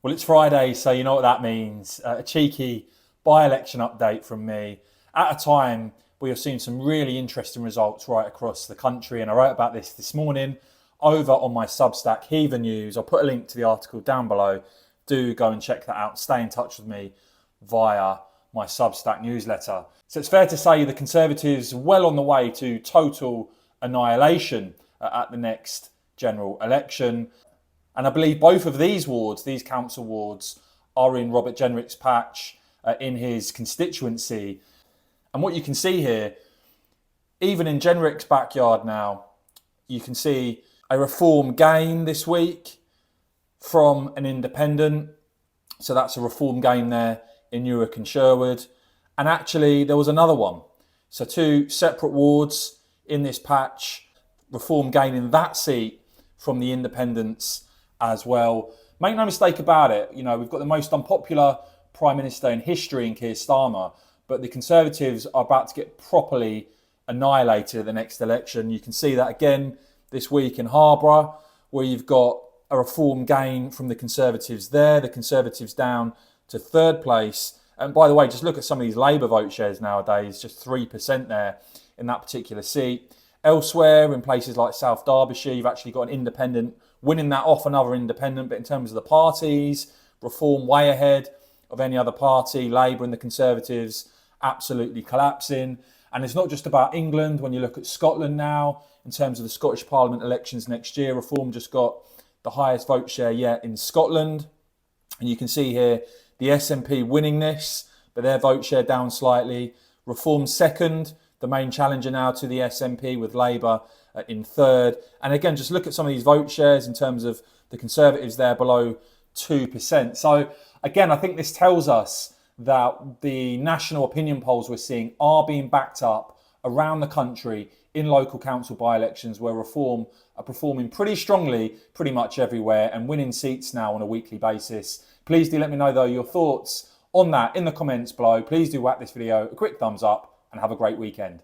Well, it's Friday, so you know what that means. A cheeky by-election update from me. At a time, we have seen some really interesting results right across the country, and I wrote about this morning over on my Substack, Heathen News. I'll put a link to the article down below. Do go and check that out. Stay in touch with me via my Substack newsletter. So it's fair to say the Conservatives are well on the way to total annihilation at the next general election. And I believe both of these wards, these council wards, are in Robert Jenrick's patch in his constituency. And what you can see here, even in Jenrick's backyard now, you can see a Reform gain this week from an independent. So that's a Reform gain there in Newark and Sherwood. And actually, there was another one. So two separate wards in this patch, Reform gaining that seat from the independents as well. Make no mistake about it, you know, we've got the most unpopular Prime Minister in history in Keir Starmer, but the Conservatives are about to get properly annihilated at the next election. You can see that again this week in Harborough, where you've got a Reform gain from the Conservatives there, the Conservatives down to third place. And by the way, just look at some of these Labour vote shares nowadays, just 3% there in that particular seat. Elsewhere, in places like South Derbyshire, you've actually got an independent winning that off another independent. But in terms of the parties, Reform way ahead of any other party. Labour and the Conservatives absolutely collapsing. And it's not just about England. When you look at Scotland now, in terms of the Scottish Parliament elections next year, Reform just got the highest vote share yet in Scotland. And you can see here the SNP winning this, but their vote share down slightly. Reform second, the main challenger now to the SNP, with Labour in third. And again, just look at some of these vote shares in terms of the Conservatives there below 2%. So again, I think this tells us that the national opinion polls we're seeing are being backed up around the country in local council by-elections, where Reform are performing pretty strongly pretty much everywhere and winning seats now on a weekly basis. Please do let me know, though, your thoughts on that in the comments below. Please do whack this video a quick thumbs up and have a great weekend.